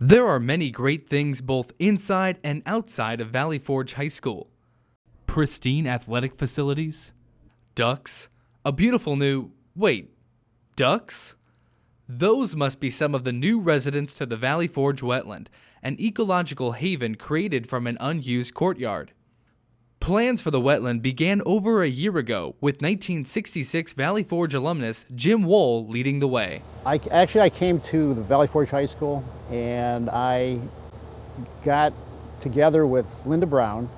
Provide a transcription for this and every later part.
There are many great things both inside and outside of Valley Forge High School. Pristine athletic facilities, ducks, a beautiful new, ducks? Those must be some of the new residents to the Valley Forge Wetland, an ecological haven created from an unused courtyard. Plans for the wetland began over a year ago, with 1966 Valley Forge alumnus Jim Wohl leading the way. I came to the Valley Forge High School and I got together with Linda Brown,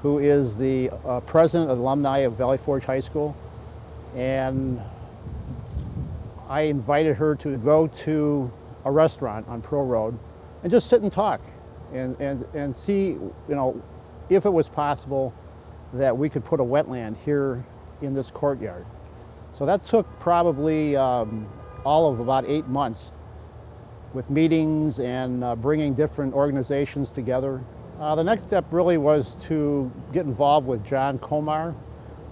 who is the president of the alumni of Valley Forge High School, and I invited her to go to a restaurant on Pearl Road and just sit and talk and see, if it was possible that we could put a wetland here in this courtyard. So that took probably all of about 8 months with meetings and bringing different organizations together. The next step really was to get involved with John Komar,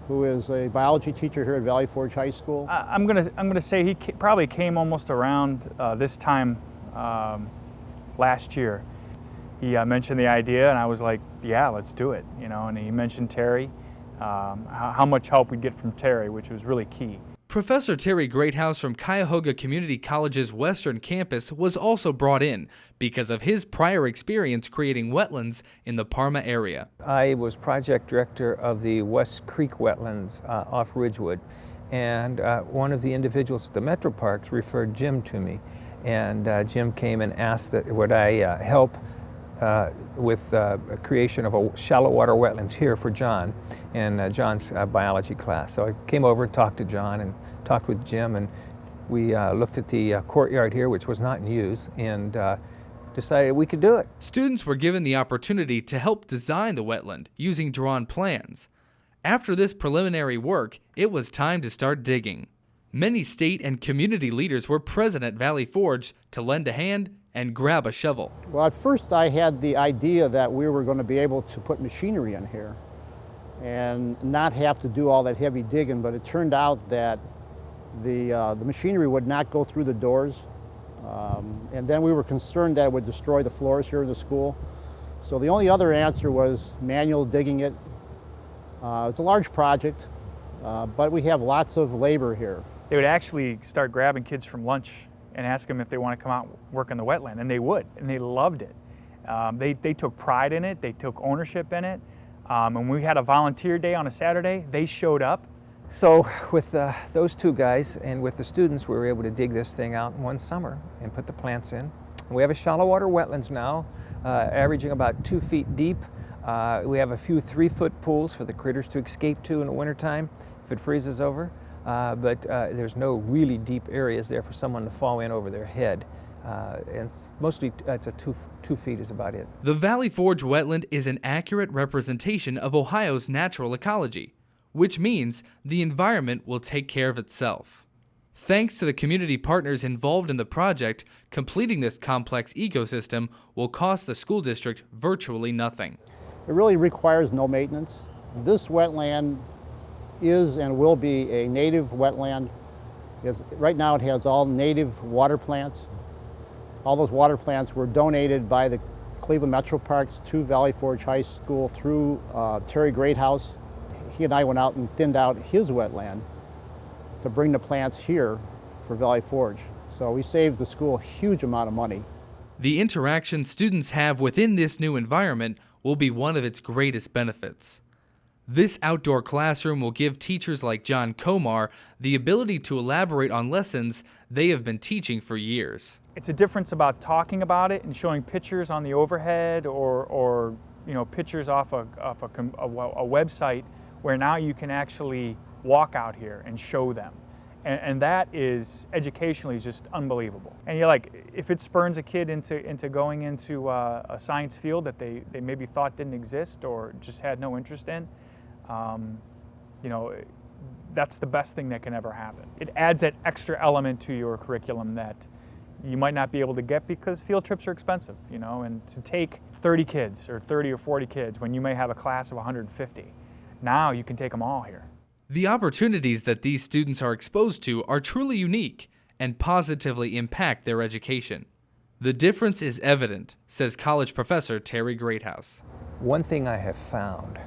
who is a biology teacher here at Valley Forge High School. I'm gonna say he probably came almost around this time last year. He mentioned the idea, and I was like, yeah, let's do it, and he mentioned Terry, how much help we'd get from Terry, which was really key. Professor Terry Greathouse from Cuyahoga Community College's Western Campus was also brought in because of his prior experience creating wetlands in the Parma area. I was project director of the West Creek Wetlands off Ridgewood, and one of the individuals at the Metro Parks referred Jim to me, and Jim came and asked that would I help with a creation of a shallow water wetlands here for John and John's biology class. So I came over and talked to John and talked with Jim, and we looked at the courtyard here, which was not in use, and decided we could do it. Students were given the opportunity to help design the wetland using drawn plans. After this preliminary work, it was time to start digging. Many state and community leaders were present at Valley Forge to lend a hand and grab a shovel. Well, at first I had the idea that we were going to be able to put machinery in here and not have to do all that heavy digging, but it turned out that the machinery would not go through the doors, and then we were concerned that it would destroy the floors here in the school. So the only other answer was manual digging it. It's a large project, but we have lots of labor here. They would actually start grabbing kids from lunch and ask them if they want to come out and work in the wetland, and they would, and they loved it. They took pride in it, they took ownership in it. And we had a volunteer day on a Saturday, they showed up. So with those two guys and with the students, we were able to dig this thing out in one summer and put the plants in. We have a shallow water wetlands now, averaging about 2 feet deep. We have a few 3-foot pools for the critters to escape to in the wintertime if it freezes over. But there's no really deep areas there for someone to fall in over their head. And mostly it's 2 feet is about it. The Valley Forge wetland is an accurate representation of Ohio's natural ecology, which means the environment will take care of itself. Thanks to the community partners involved in the project, completing this complex ecosystem will cost the school district virtually nothing. It really requires no maintenance. This wetland is and will be a native wetland. Right now it has all native water plants. All those water plants were donated by the Cleveland Metro Parks to Valley Forge High School through Terry Greathouse. He and I went out and thinned out his wetland to bring the plants here for Valley Forge. So we saved the school a huge amount of money. The interaction students have within this new environment will be one of its greatest benefits. This outdoor classroom will give teachers like John Komar the ability to elaborate on lessons they have been teaching for years. It's a difference about talking about it and showing pictures on the overhead or pictures off a website, where now you can actually walk out here and show them. And that is educationally just unbelievable. And you're like, if it spurns a kid into going into a science field that they maybe thought didn't exist or just had no interest in, that's the best thing that can ever happen. It adds that extra element to your curriculum that you might not be able to get because field trips are expensive, and to take 30 kids or 30 or 40 kids when you may have a class of 150, now you can take them all here. The opportunities that these students are exposed to are truly unique and positively impact their education. The difference is evident, says college professor Terry Greathouse. One thing I have found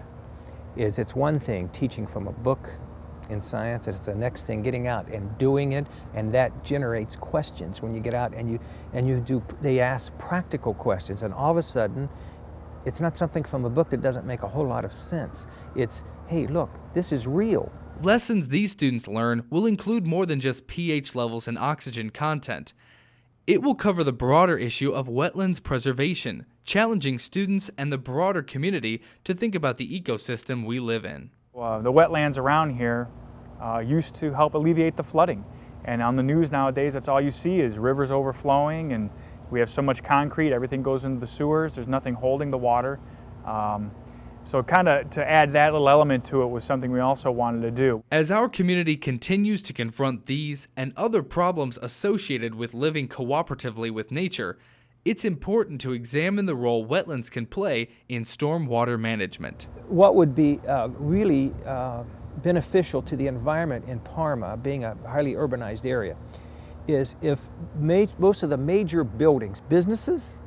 is it's one thing teaching from a book in science, and it's the next thing getting out and doing it, and that generates questions when you get out and they ask practical questions, and all of a sudden it's not something from a book that doesn't make a whole lot of sense. It's, hey, look, this is real. Lessons these students learn will include more than just pH levels and oxygen content. It will cover the broader issue of wetlands preservation, challenging students and the broader community to think about the ecosystem we live in. The wetlands around here used to help alleviate the flooding. And on the news nowadays, that's all you see is rivers overflowing, and we have so much concrete, everything goes into the sewers, there's nothing holding the water. So kind of to add that little element to it was something we also wanted to do. As our community continues to confront these and other problems associated with living cooperatively with nature, it's important to examine the role wetlands can play in stormwater management. What would be really beneficial to the environment in Parma, being a highly urbanized area, is if most of the major buildings, businesses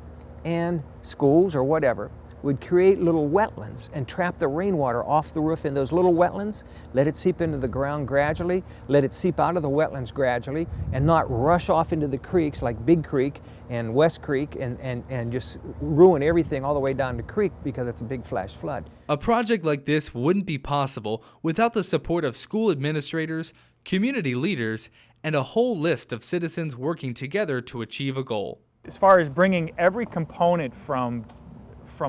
and schools or whatever, would create little wetlands and trap the rainwater off the roof in those little wetlands, let it seep into the ground gradually, let it seep out of the wetlands gradually, and not rush off into the creeks like Big Creek and West Creek and just ruin everything all the way down the creek because it's a big flash flood. A project like this wouldn't be possible without the support of school administrators, community leaders, and a whole list of citizens working together to achieve a goal. As far as bringing every component from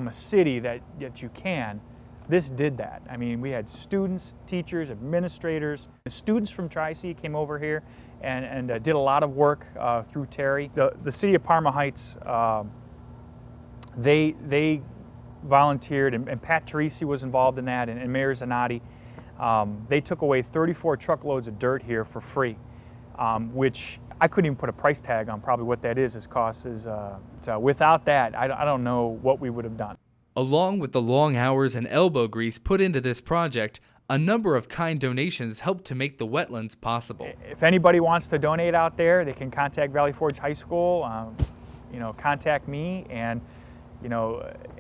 a city that you can, this did that. I mean, we had students, teachers, administrators. The students from Tri-C came over here and did a lot of work through Terry. The city of Parma Heights, they volunteered, and Pat Teresi was involved in that, and Mayor Zanotti. They took away 34 truckloads of dirt here for free, which I couldn't even put a price tag on probably what that is. Its cost is, without that, I don't know what we would have done. Along with the long hours and elbow grease put into this project, a number of kind donations helped to make the wetlands possible. If anybody wants to donate out there, they can contact Valley Forge High School, contact me, and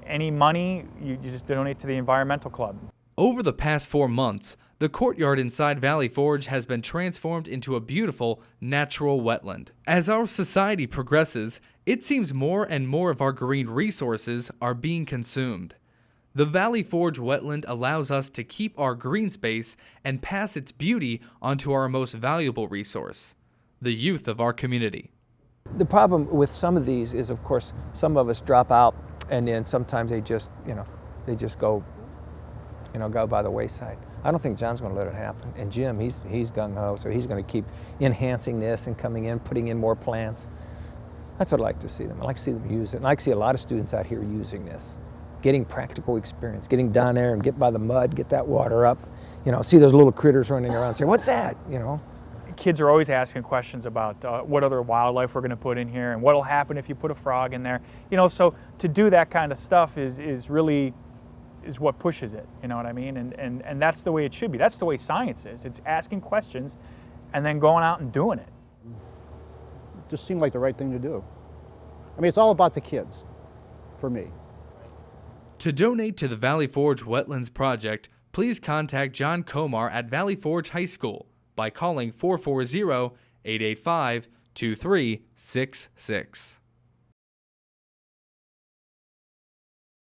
any money, you just donate to the Environmental Club. Over the past 4 months, the courtyard inside Valley Forge has been transformed into a beautiful, natural wetland. As our society progresses, it seems more and more of our green resources are being consumed. The Valley Forge wetland allows us to keep our green space and pass its beauty onto our most valuable resource, the youth of our community. The problem with some of these is, of course, some of us drop out, and then sometimes they just go by the wayside. I don't think John's going to let it happen. And Jim, he's gung-ho, so he's going to keep enhancing this and coming in, putting in more plants. That's what I like to see them. I like to see them use it. And I like to see a lot of students out here using this, getting practical experience, getting down there and get by the mud, get that water up, see those little critters running around, say, what's that, Kids are always asking questions about what other wildlife we're going to put in here and what will happen if you put a frog in there. So to do that kind of stuff is really what pushes it, you know what I mean? And that's the way it should be. That's the way science is. It's asking questions and then going out and doing it. It just seemed like the right thing to do. I mean, it's all about the kids, for me. To donate to the Valley Forge Wetlands Project, please contact John Komar at Valley Forge High School by calling 440-885-2366.